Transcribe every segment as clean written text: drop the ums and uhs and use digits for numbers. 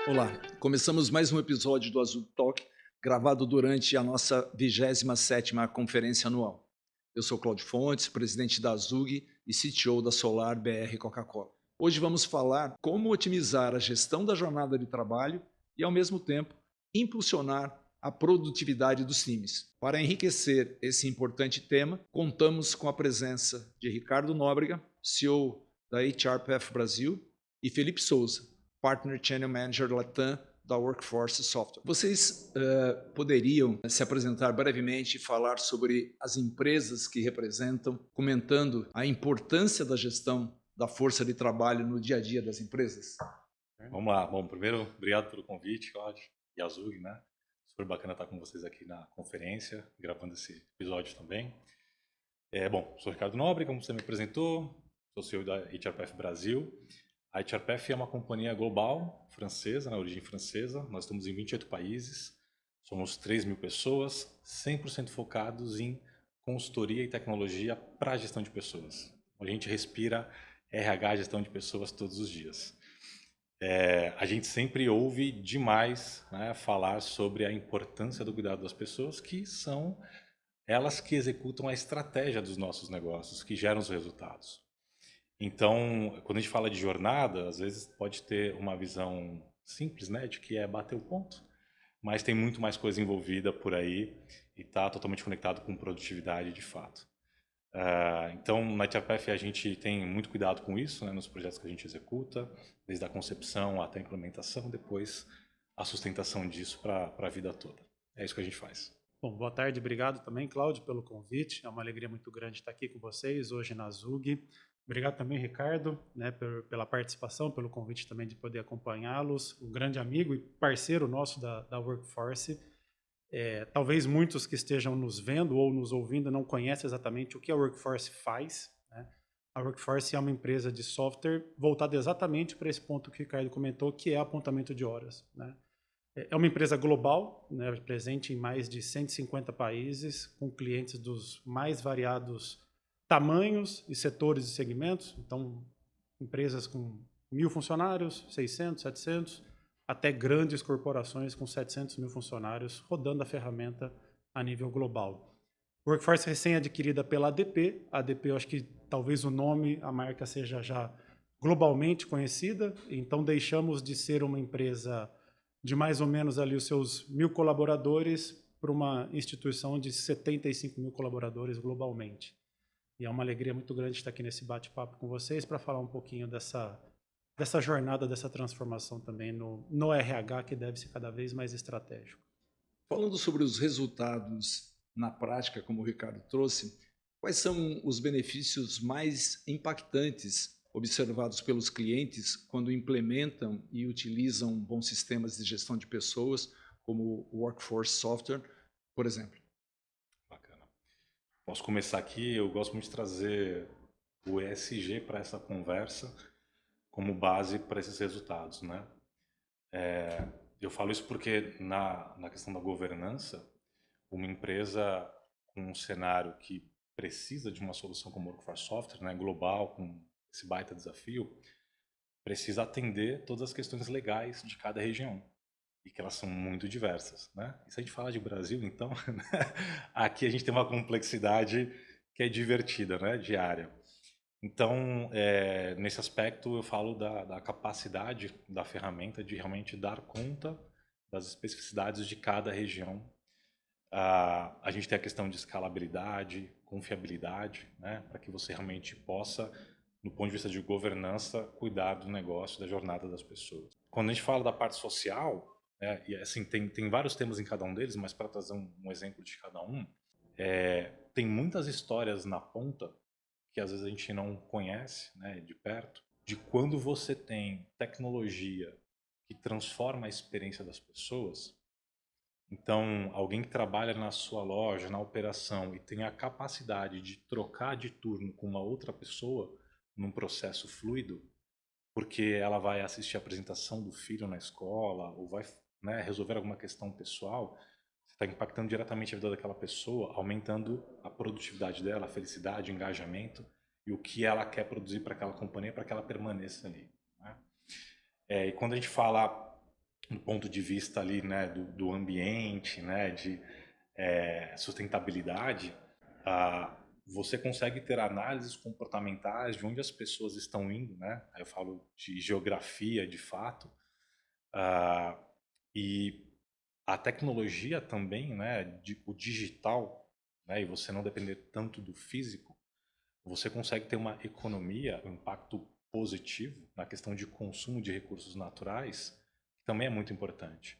Olá, começamos mais um episódio do Azul Talk, gravado durante a nossa 27ª conferência anual. Eu sou Cláudio Fontes, presidente da Azug e CTO da Solar BR Coca-Cola. Hoje vamos falar como otimizar a gestão da jornada de trabalho e, ao mesmo tempo, impulsionar a produtividade dos times. Para enriquecer esse importante tema, contamos com a presença de Ricardo Nóbrega, CEO da HRPF Brasil, e Felipe Souza, Partner Channel Manager Latam da Workforce Software. Vocês poderiam se apresentar brevemente e falar sobre as empresas que representam, comentando a importância da gestão da força de trabalho no dia a dia das empresas? Vamos lá. Bom, primeiro, obrigado pelo convite, Cláudio e Azug, né? Super bacana estar com vocês aqui na conferência, gravando esse episódio também. Bom, sou Ricardo Nobre, como você me apresentou, sou CEO da HRPF Brasil. A HRPF é uma companhia global, francesa, na origem francesa. Nós estamos em 28 países, somos 3.000 pessoas, 100% focados em consultoria e tecnologia para a gestão de pessoas. A gente respira RH, gestão de pessoas, todos os dias. A gente sempre ouve demais, né, falar sobre a importância do cuidado das pessoas, que são elas que executam a estratégia dos nossos negócios, que geram os resultados. Então, quando a gente fala de jornada, às vezes pode ter uma visão simples, né, de que é bater o ponto, mas tem muito mais coisa envolvida por aí e está totalmente conectado com produtividade de fato. Então, na HRPF a gente tem muito cuidado com isso, né, nos projetos que a gente executa, desde a concepção até a implementação, depois a sustentação disso para a vida toda. É isso que a gente faz. Bom, boa tarde, obrigado também, Cláudio, pelo convite. É uma alegria muito grande estar aqui com vocês hoje na Zug. Obrigado também, Ricardo, né, pela participação, pelo convite também de poder acompanhá-los. Um grande amigo e parceiro nosso da Workforce. Talvez muitos que estejam nos vendo ou nos ouvindo não conhecem exatamente o que a Workforce faz, né? A Workforce é uma empresa de software voltada exatamente para esse ponto que o Ricardo comentou, que é apontamento de horas, né? É uma empresa global, né, presente em mais de 150 países, com clientes dos mais variados tamanhos e setores e segmentos. Então, empresas com 1.000 funcionários, 600, 700, até grandes corporações com 700.000 funcionários, rodando a ferramenta a nível global. Workforce recém-adquirida pela ADP. A ADP, eu acho que talvez o nome, a marca seja já globalmente conhecida. Então, deixamos de ser uma empresa de mais ou menos ali os seus 1.000 colaboradores para uma instituição de 75.000 colaboradores globalmente. E é uma alegria muito grande estar aqui nesse bate-papo com vocês para falar um pouquinho dessa jornada, dessa transformação também no RH, que deve ser cada vez mais estratégico. Falando sobre os resultados na prática, como o Ricardo trouxe, quais são os benefícios mais impactantes observados pelos clientes quando implementam e utilizam bons sistemas de gestão de pessoas, como o Workforce Software, por exemplo? Bacana. Posso começar aqui. Eu gosto muito de trazer o ESG para essa conversa como base para esses resultados, né? Eu falo isso porque na questão da governança, uma empresa com um cenário que precisa de uma solução como o Workforce Software, né, global, com esse baita desafio, precisa atender todas as questões legais de cada região e que elas são muito diversas, né? E se a gente falar de Brasil, então, aqui a gente tem uma complexidade que é divertida, né, diária. Então, nesse aspecto, eu falo da capacidade da ferramenta de realmente dar conta das especificidades de cada região. A gente tem a questão de escalabilidade, confiabilidade, né, para que você realmente possa, no ponto de vista de governança, cuidar do negócio, da jornada das pessoas. Quando a gente fala da parte social, né, e assim, tem vários temas em cada um deles, mas para trazer um exemplo de cada um, tem muitas histórias na ponta que às vezes a gente não conhece, né, de perto, de quando você tem tecnologia que transforma a experiência das pessoas. Então, alguém que trabalha na sua loja, na operação, e tem a capacidade de trocar de turno com uma outra pessoa num processo fluido, porque ela vai assistir a apresentação do filho na escola, ou vai, né, resolver alguma questão pessoal, você está impactando diretamente a vida daquela pessoa, aumentando a produtividade dela, a felicidade, o engajamento e o que ela quer produzir para aquela companhia, para que ela permaneça ali, né? E quando a gente fala do ponto de vista ali, né, do ambiente, né, de sustentabilidade, você consegue ter análises comportamentais de onde as pessoas estão indo, né? Aí eu falo de geografia, de fato, ah, e a tecnologia também, né, o digital, né, e você não depender tanto do físico, você consegue ter uma economia, um impacto positivo na questão de consumo de recursos naturais, que também é muito importante.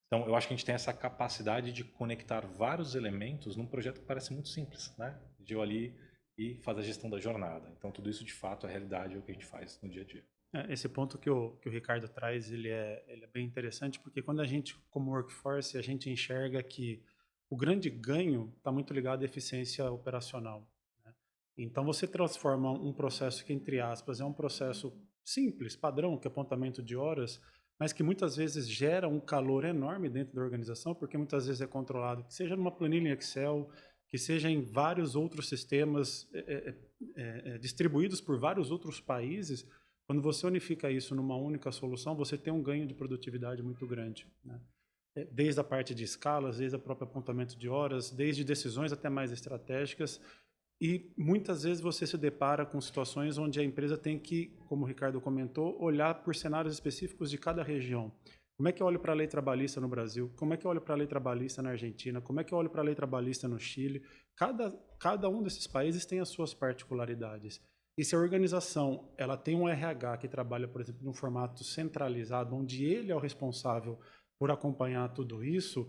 Então, eu acho que a gente tem essa capacidade de conectar vários elementos num projeto que parece muito simples, né? De eu ali e fazer a gestão da jornada. Então, tudo isso, de fato, é realidade, é o que a gente faz no dia a dia. Esse ponto que o Ricardo traz, ele é bem interessante, porque quando a gente, como workforce, a gente enxerga que o grande ganho está muito ligado à eficiência operacional, né? Então, você transforma um processo que, entre aspas, é um processo simples, padrão, que é apontamento de horas, mas que muitas vezes gera um calor enorme dentro da organização, porque muitas vezes é controlado, que seja numa planilha em Excel, que seja em vários outros sistemas distribuídos por vários outros países. Quando você unifica isso numa única solução, você tem um ganho de produtividade muito grande, né? Desde a parte de escalas, desde o próprio apontamento de horas, desde decisões até mais estratégicas. E muitas vezes você se depara com situações onde a empresa tem que, como o Ricardo comentou, olhar por cenários específicos de cada região. Como é que eu olho para a lei trabalhista no Brasil? Como é que eu olho para a lei trabalhista na Argentina? Como é que eu olho para a lei trabalhista no Chile? Cada um desses países tem as suas particularidades. E se a organização ela tem um RH que trabalha, por exemplo, num formato centralizado, onde ele é o responsável por acompanhar tudo isso,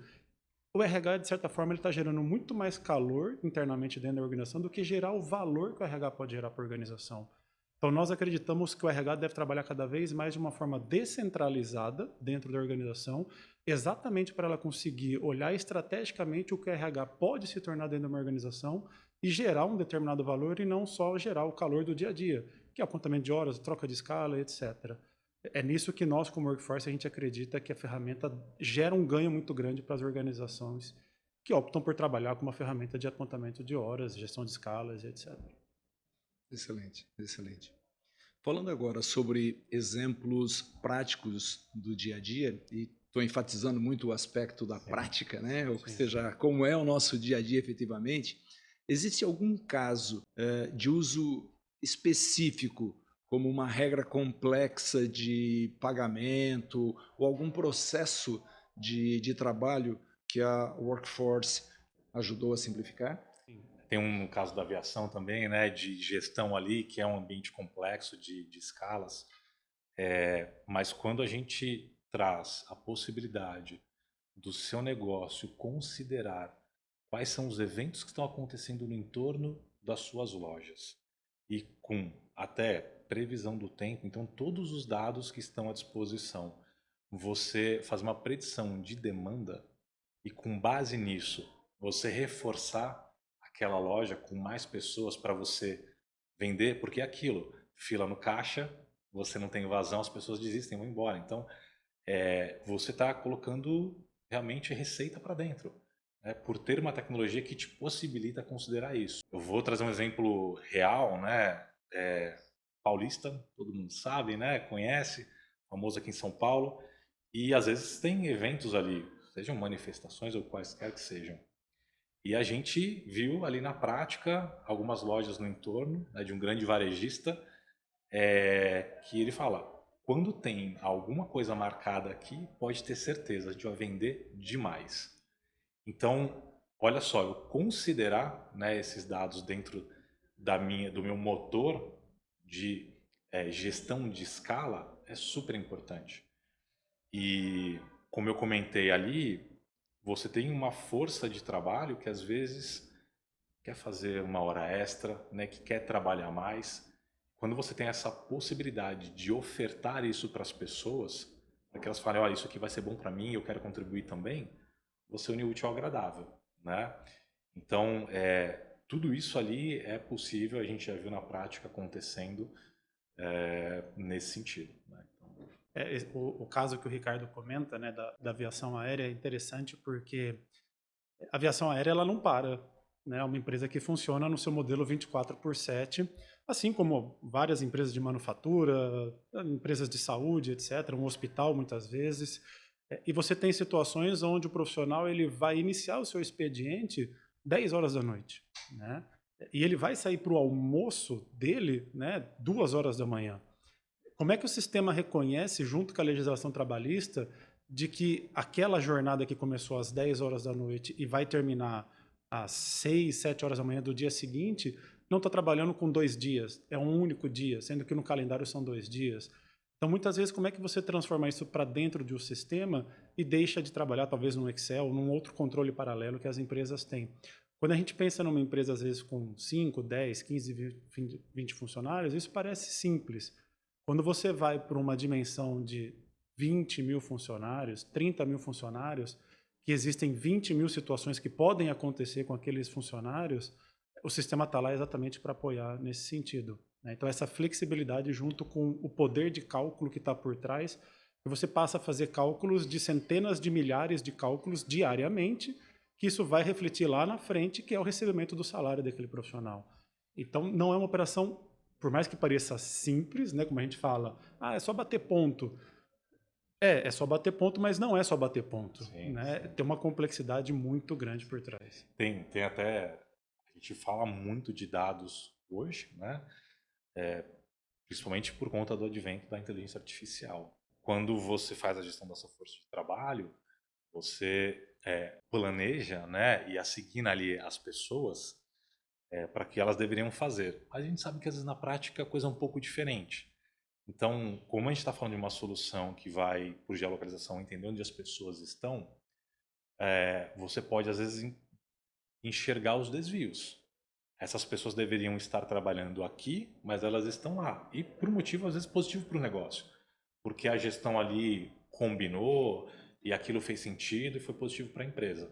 o RH, de certa forma, ele está gerando muito mais calor internamente dentro da organização do que gerar o valor que o RH pode gerar para a organização. Então, nós acreditamos que o RH deve trabalhar cada vez mais de uma forma descentralizada dentro da organização, exatamente para ela conseguir olhar estrategicamente o que o RH pode se tornar dentro de uma organização e gerar um determinado valor e não só gerar o calor do dia a dia, que é apontamento de horas, troca de escala, etc. É nisso que nós, como Workforce, a gente acredita que a ferramenta gera um ganho muito grande para as organizações que optam por trabalhar com uma ferramenta de apontamento de horas, gestão de escalas, etc. Excelente, excelente. Falando agora sobre exemplos práticos do dia a dia, e estou enfatizando muito o aspecto da prática, né? Ou seja, como é o nosso dia a dia efetivamente, existe algum caso de uso específico, como uma regra complexa de pagamento ou algum processo de trabalho que a Workforce ajudou a simplificar? Tem um caso da aviação também, né, de gestão ali, que é um ambiente complexo de escalas. Mas quando a gente traz a possibilidade do seu negócio considerar quais são os eventos que estão acontecendo no entorno das suas lojas e com até previsão do tempo, então todos os dados que estão à disposição, você faz uma predição de demanda e com base nisso você reforçar aquela loja com mais pessoas para você vender, porque é aquilo, fila no caixa, você não tem vazão, as pessoas desistem, vão embora. Então, você está colocando realmente receita para dentro, né, por ter uma tecnologia que te possibilita considerar isso. Eu vou trazer um exemplo real, né? Paulista, todo mundo sabe, né? Conhece, famoso aqui em São Paulo, e às vezes tem eventos ali, sejam manifestações ou quaisquer que sejam. E a gente viu ali na prática algumas lojas no entorno, né, de um grande varejista, que ele fala, quando tem alguma coisa marcada aqui, pode ter certeza, a gente vai vender demais. Então, olha só, eu considerar, né, esses dados dentro do meu motor de gestão de escala é super importante. E como eu comentei ali, você tem uma força de trabalho que às vezes quer fazer uma hora extra, né, que quer trabalhar mais. Quando você tem essa possibilidade de ofertar isso para as pessoas, para que elas falem, olha, isso aqui vai ser bom para mim, eu quero contribuir também, você une o útil ao agradável, né? Então, tudo isso ali é possível, a gente já viu na prática acontecendo nesse sentido, né? O caso que o Ricardo comenta, né, da aviação aérea é interessante porque a aviação aérea ela não para, né? É uma empresa que funciona no seu modelo 24/7, assim como várias empresas de manufatura, empresas de saúde, etc., um hospital muitas vezes. E você tem situações onde o profissional ele vai iniciar o seu expediente 10 horas da noite, né? E ele vai sair para o almoço dele, né, 2 horas da manhã. Como é que o sistema reconhece, junto com a legislação trabalhista, de que aquela jornada que começou às 10 horas da noite e vai terminar às 6, 7 horas da manhã do dia seguinte, não está trabalhando com 2 dias, é um único dia, sendo que no calendário são 2 dias. Então, muitas vezes, como é que você transforma isso para dentro de um sistema e deixa de trabalhar, talvez, no Excel, num outro controle paralelo que as empresas têm? Quando a gente pensa numa empresa, às vezes, com 5, 10, 15, 20 funcionários, isso parece simples. Quando você vai para uma dimensão de 20 mil funcionários, 30 mil funcionários, que existem 20 mil situações que podem acontecer com aqueles funcionários, o sistema está lá exatamente para apoiar nesse sentido, né? Então, essa flexibilidade junto com o poder de cálculo que está por trás, você passa a fazer cálculos de centenas de milhares de cálculos diariamente, que isso vai refletir lá na frente, que é o recebimento do salário daquele profissional. Então, não é uma operação, por mais que pareça simples, né, como a gente fala, é só bater ponto. É só bater ponto, mas não é só bater ponto, Sim, né? sim. Tem uma complexidade muito grande por trás. Tem até, a gente fala muito de dados hoje, né? Principalmente por conta do advento da inteligência artificial. Quando você faz a gestão da sua força de trabalho, você planeja, né, e assigna ali as pessoas para que elas deveriam fazer. A gente sabe que às vezes na prática a coisa é um pouco diferente. Então, como a gente está falando de uma solução que vai, por geolocalização, entender onde as pessoas estão, você pode às vezes enxergar os desvios. Essas pessoas deveriam estar trabalhando aqui, mas elas estão lá. E por um motivo, às vezes, positivo para o negócio. Porque a gestão ali combinou e aquilo fez sentido e foi positivo para a empresa.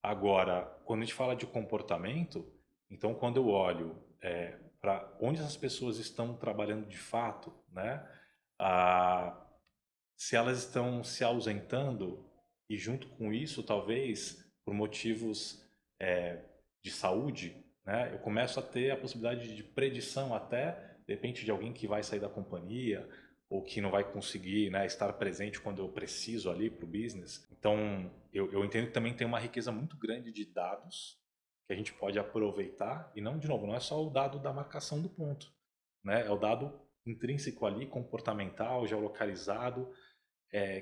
Agora, quando a gente fala de comportamento, então quando eu olho para onde essas pessoas estão trabalhando de fato, né? Se elas estão se ausentando e junto com isso, talvez por motivos de saúde, né, eu começo a ter a possibilidade de predição até, de repente, de alguém que vai sair da companhia ou que não vai conseguir, né, estar presente quando eu preciso ali para o business. Então, eu entendo que também tem uma riqueza muito grande de dados que a gente pode aproveitar e não, de novo, não é só o dado da marcação do ponto, né, é o dado intrínseco ali, comportamental, geolocalizado,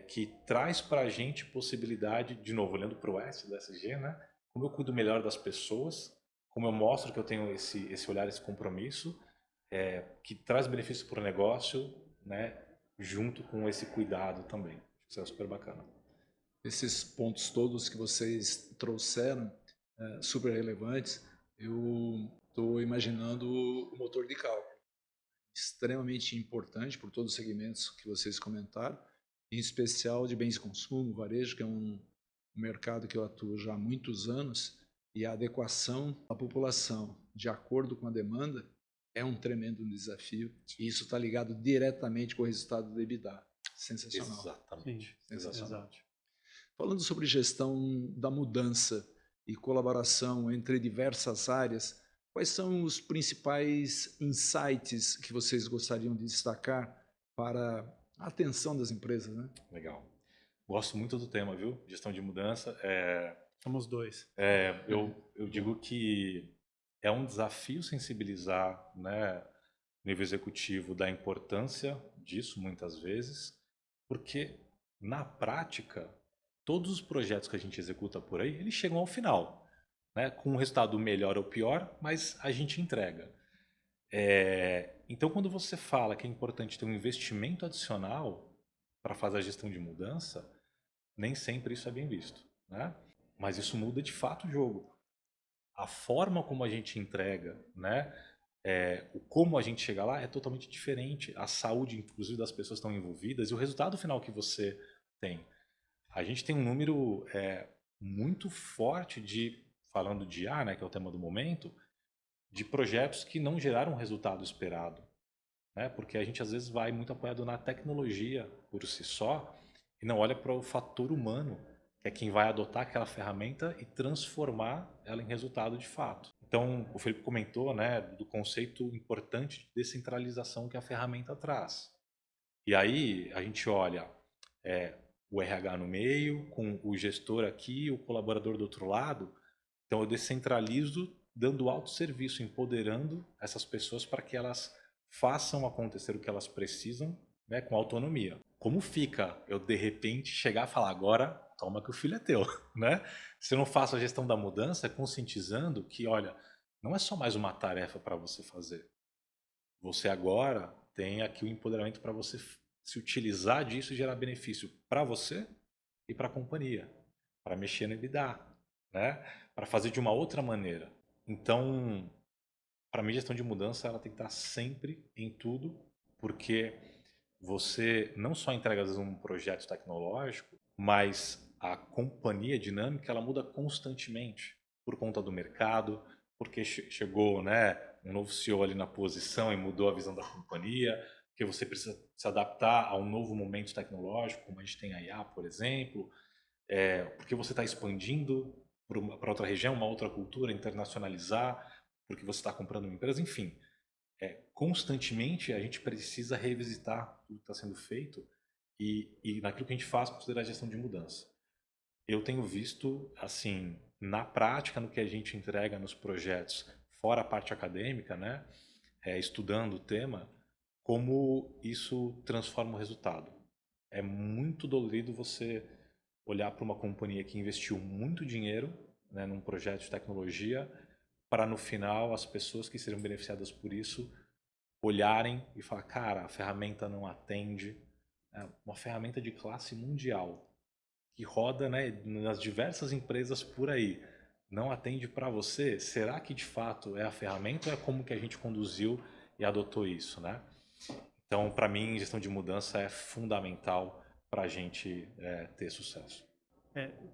que traz para a gente possibilidade, de novo, olhando para o S do SG, né? Como eu cuido melhor das pessoas, como eu mostro que eu tenho esse olhar, esse compromisso, que traz benefício para o negócio, né? Junto com esse cuidado também. Acho que isso é super bacana. Esses pontos todos que vocês trouxeram, super relevantes, eu estou imaginando o motor de cálculo, extremamente importante por todos os segmentos que vocês comentaram, em especial de bens de consumo, varejo, que é um mercado que eu atuo já há muitos anos, e a adequação da população de acordo com a demanda é um tremendo desafio, e isso está ligado diretamente com o resultado do EBITDA. Sensacional. Exatamente. Sim, Sensacional. exato. Falando sobre gestão da mudança e colaboração entre diversas áreas, quais são os principais insights que vocês gostariam de destacar para a atenção das empresas, né? Legal. Gosto muito do tema, viu? Gestão de mudança. Somos dois. Eu digo que é um desafio sensibilizar, né, o nível executivo da importância disso, muitas vezes, porque, na prática, todos os projetos que a gente executa por aí, eles chegam ao final, né, com um resultado melhor ou pior, mas a gente entrega. Então, quando você fala que é importante ter um investimento adicional para fazer a gestão de mudança, nem sempre isso é bem visto, né? Mas isso muda de fato o jogo. A forma como a gente entrega, né? O como a gente chega lá é totalmente diferente. A saúde, inclusive, das pessoas que estão envolvidas e o resultado final que você tem. A gente tem um número muito forte falando de IA, né, que é o tema do momento, de projetos que não geraram o resultado esperado, né? Porque a gente às vezes vai muito apoiado na tecnologia por si só e não olha para o fator humano, que é quem vai adotar aquela ferramenta e transformar ela em resultado de fato. Então, o Felipe comentou, né, do conceito importante de descentralização que a ferramenta traz. E aí a gente olha o RH no meio, com o gestor aqui, o colaborador do outro lado. Então eu descentralizo, dando autosserviço, empoderando essas pessoas para que elas façam acontecer o que elas precisam, né, com autonomia. Como fica eu, de repente, chegar e falar, agora toma que o filho é teu, né? Se eu não faço a gestão da mudança, conscientizando que, olha, não é só mais uma tarefa para você fazer. Você agora tem aqui o empoderamento para você se utilizar disso e gerar benefício para você e para a companhia, para mexer no EBITDA, né? Para fazer de uma outra maneira. Então, para mim, gestão de mudança ela tem que estar sempre em tudo, porque você não só entrega às vezes, um projeto tecnológico, mas a companhia dinâmica ela muda constantemente por conta do mercado, porque chegou, né, um novo CEO ali na posição e mudou a visão da companhia, porque você precisa se adaptar a um novo momento tecnológico, como a gente tem a IA, por exemplo, porque você está expandindo para outra região, uma outra cultura, internacionalizar, porque você está comprando uma empresa, enfim. Constantemente a gente precisa revisitar tudo que está sendo feito e naquilo que a gente faz considerar a gestão de mudança. Eu tenho visto, assim, na prática, no que a gente entrega nos projetos, fora a parte acadêmica, né, estudando o tema, como isso transforma o resultado. É muito dolorido você olhar para uma companhia que investiu muito dinheiro, né, num projeto de tecnologia, para no final as pessoas que seriam beneficiadas por isso olharem e falar, cara, a ferramenta não atende. É uma ferramenta de classe mundial que roda, né, nas diversas empresas por aí. Não atende para você? Será que de fato é a ferramenta ou é como que a gente conduziu e adotou isso, né? Então, para mim, gestão de mudança é fundamental para a gente ter sucesso.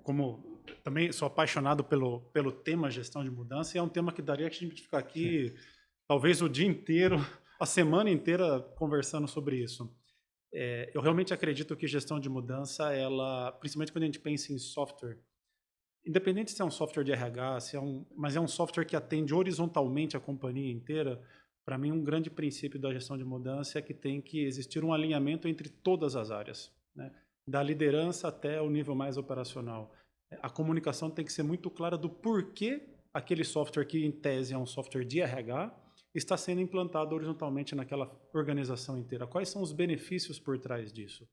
Como também sou apaixonado pelo tema gestão de mudança, e é um tema que daria que a gente ficar aqui talvez o dia inteiro, a semana inteira conversando sobre isso. Eu realmente acredito que gestão de mudança, ela, principalmente quando a gente pensa em software, independente se é um software de RH, mas é um software que atende horizontalmente a companhia inteira, para mim um grande princípio da gestão de mudança é que tem que existir um alinhamento entre todas as áreas, né? Da liderança até o nível mais operacional. A comunicação tem que ser muito clara do porquê aquele software que em tese é um software de RH está sendo implantado horizontalmente naquela organização inteira. Quais são os benefícios por trás disso?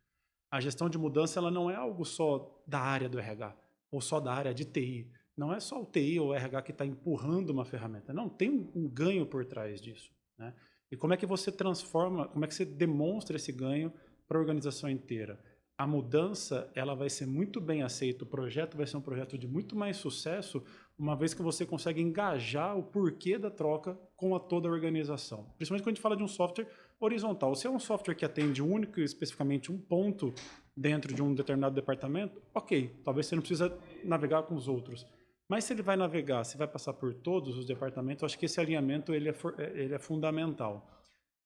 A gestão de mudança ela não é algo só da área do RH ou só da área de TI. Não é só o TI ou o RH que está empurrando uma ferramenta. Não, tem um ganho por trás disso, né? E como é que você transforma, como é que você demonstra esse ganho para a organização inteira? A mudança ela vai ser muito bem aceita, o projeto vai ser um projeto de muito mais sucesso, uma vez que você consegue engajar o porquê da troca com toda a organização. Principalmente quando a gente fala de um software horizontal. Se é um software que atende único e especificamente um ponto dentro de um determinado departamento, ok, talvez você não precisa navegar com os outros. Mas se ele vai navegar, se vai passar por todos os departamentos, eu acho que esse alinhamento ele é fundamental.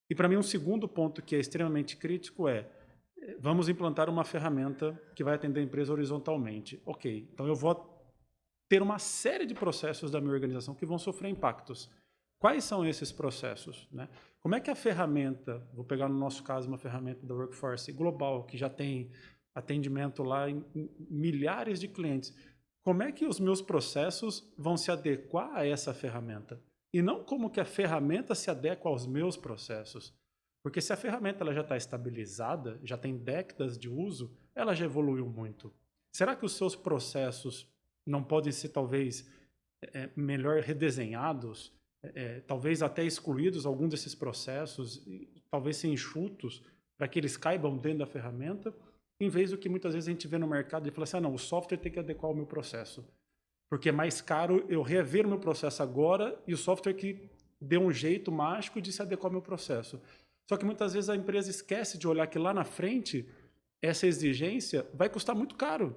E para mim um segundo ponto que é extremamente crítico vamos implantar uma ferramenta que vai atender a empresa horizontalmente. Ok, então eu vou ter uma série de processos da minha organização que vão sofrer impactos. Quais são esses processos, né? Como é que a ferramenta, vou pegar no nosso caso uma ferramenta da Workforce global, que já tem atendimento lá em milhares de clientes, como é que os meus processos vão se adequar a essa ferramenta? E não como que a ferramenta se adequa aos meus processos. Porque se a ferramenta ela já está estabilizada, já tem décadas de uso, ela já evoluiu muito. Será que os seus processos não podem ser talvez melhor redesenhados, talvez até excluídos algum desses processos, talvez ser enxutos para que eles caibam dentro da ferramenta, em vez do que muitas vezes a gente vê no mercado e fala assim, não, o software tem que adequar o meu processo, porque é mais caro eu rever o meu processo agora e o software que dê um jeito mágico de se adequar ao meu processo. Só que muitas vezes a empresa esquece de olhar que lá na frente essa exigência vai custar muito caro,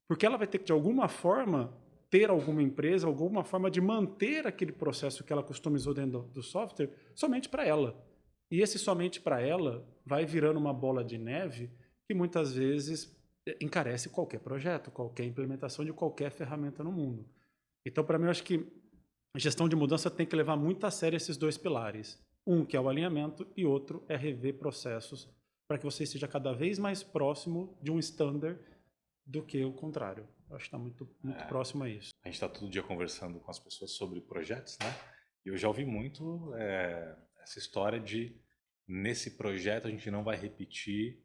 porque ela vai ter que, de alguma forma, ter alguma empresa, alguma forma de manter aquele processo que ela customizou dentro do software somente para ela. E esse somente para ela vai virando uma bola de neve que muitas vezes encarece qualquer projeto, qualquer implementação de qualquer ferramenta no mundo. Então, para mim, eu acho que a gestão de mudança tem que levar muito a sério esses dois pilares. Um que é o alinhamento e outro é rever processos para que você esteja cada vez mais próximo de um standard do que o contrário. Eu acho que está muito próximo a isso. A gente está todo dia conversando com as pessoas sobre projetos, né? E eu já ouvi muito essa história de, nesse projeto, a gente não vai repetir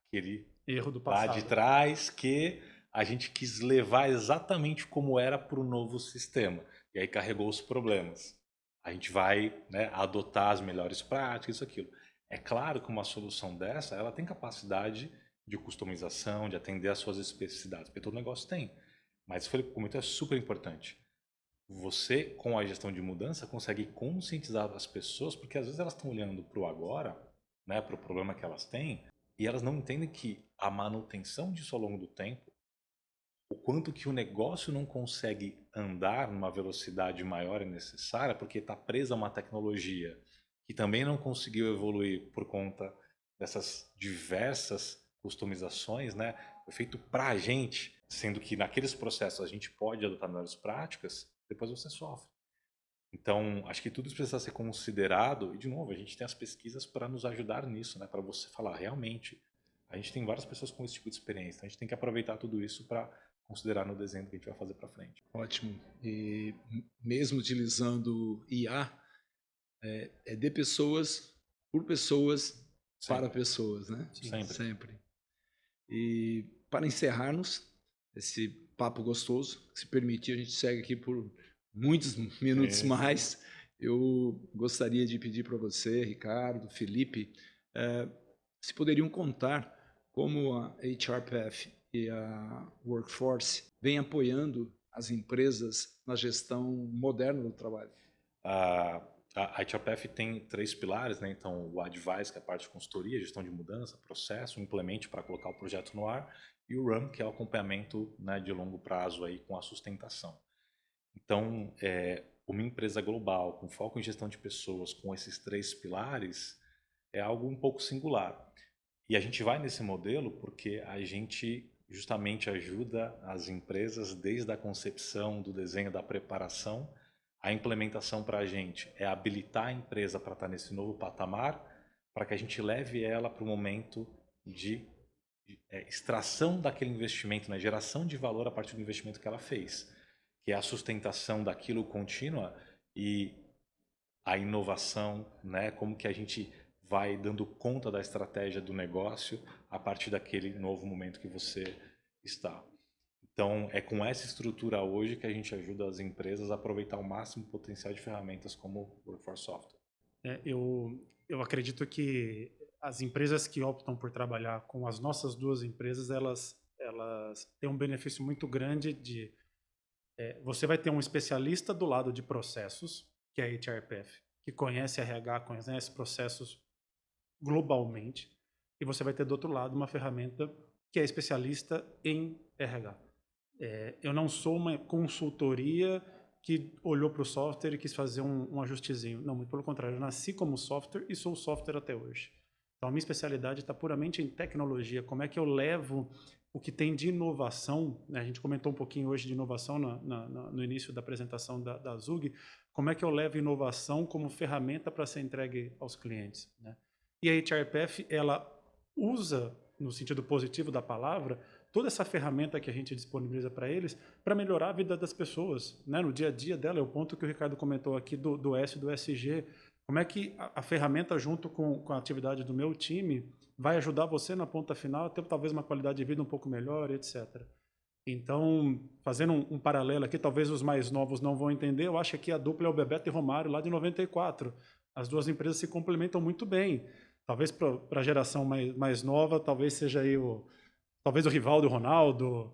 aquele Erro do lá passado. de trás que a gente quis levar exatamente como era para o novo sistema. E aí carregou os problemas. A gente vai, né, adotar as melhores práticas, isso, aquilo. É claro que uma solução dessa, ela tem capacidade de customização, de atender às suas especificidades, porque todo negócio tem. Mas o momento é super importante. Você, com a gestão de mudança, consegue conscientizar as pessoas, porque às vezes elas estão olhando para o agora, né, para o problema que elas têm, e elas não entendem que a manutenção disso ao longo do tempo, o quanto que o negócio não consegue andar numa velocidade maior e necessária, porque está presa a uma tecnologia que também não conseguiu evoluir por conta dessas diversas customizações, né? Foi feito para a gente, sendo que naqueles processos a gente pode adotar melhores práticas, depois você sofre. Então, acho que tudo isso precisa ser considerado, e de novo, a gente tem as pesquisas para nos ajudar nisso, né? Para você falar, realmente, a gente tem várias pessoas com esse tipo de experiência, então a gente tem que aproveitar tudo isso para considerar no desenho que a gente vai fazer para frente. Ótimo. E mesmo utilizando IA, é de pessoas, por pessoas, para pessoas, né? Sempre. E para encerrarmos esse papo gostoso, se permitir, a gente segue aqui por muitos minutos mais. Eu gostaria de pedir para você, Ricardo, Felipe, se poderiam contar como a HRPF e a Workforce vem apoiando as empresas na gestão moderna do trabalho. A HRPF tem 3 pilares, né? Então, o Advise, que é a parte de consultoria, gestão de mudança, processo, implemente para colocar o projeto no ar, e o Run, que é o acompanhamento, né, de longo prazo aí com a sustentação. Então, uma empresa global com foco em gestão de pessoas, com esses 3 pilares, é algo um pouco singular. E a gente vai nesse modelo porque a gente justamente ajuda as empresas desde a concepção, do desenho, da preparação. A implementação para a gente é habilitar a empresa para estar nesse novo patamar, para que a gente leve ela para o momento de extração daquele investimento, né? Geração de valor a partir do investimento que ela fez, que é a sustentação daquilo contínua e a inovação, né? Como que a gente vai dando conta da estratégia do negócio a partir daquele novo momento que você está. Então, é com essa estrutura hoje que a gente ajuda as empresas a aproveitar o máximo potencial de ferramentas como o Workforce Software. Eu acredito que as empresas que optam por trabalhar com as nossas 2 empresas, elas têm um benefício muito grande de... você vai ter um especialista do lado de processos, que é a HRPF, que conhece RH, conhece processos globalmente, e você vai ter do outro lado uma ferramenta que é especialista em RH. Eu não sou uma consultoria que olhou para o software e quis fazer um ajustezinho. Não, muito pelo contrário, eu nasci como software e sou software até hoje. Então, a minha especialidade está puramente em tecnologia. Como é que eu levo o que tem de inovação, né? A gente comentou um pouquinho hoje de inovação no início da apresentação da Zug, como é que eu levo inovação como ferramenta para ser entregue aos clientes, né? E a HRPF, ela usa, no sentido positivo da palavra, toda essa ferramenta que a gente disponibiliza para eles para melhorar a vida das pessoas, né? No dia a dia dela. É o ponto que o Ricardo comentou aqui do S e do SG. Como é que a ferramenta, junto com a atividade do meu time, vai ajudar você na ponta final a ter talvez uma qualidade de vida um pouco melhor, etc. Então, fazendo um paralelo aqui, talvez os mais novos não vão entender, eu acho que a dupla é o Bebeto e Romário, lá de 94. As 2 empresas se complementam muito bem. Talvez para a geração mais nova, talvez seja aí talvez o Rivaldo e o Ronaldo,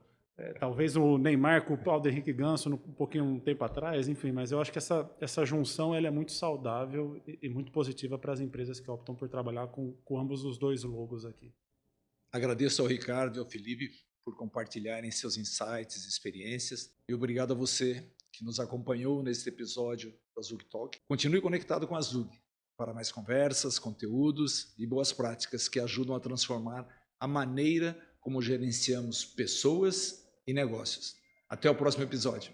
talvez o Neymar com o Paulo Henrique Ganso um tempo atrás, enfim, mas eu acho que essa junção ela é muito saudável e muito positiva para as empresas que optam por trabalhar com ambos os 2 logos aqui. Agradeço ao Ricardo e ao Felipe por compartilharem seus insights e experiências, e obrigado a você que nos acompanhou neste episódio da Zug Talk. Continue conectado com a Zug para mais conversas, conteúdos e boas práticas que ajudam a transformar a maneira como gerenciamos pessoas e negócios. Até o próximo episódio.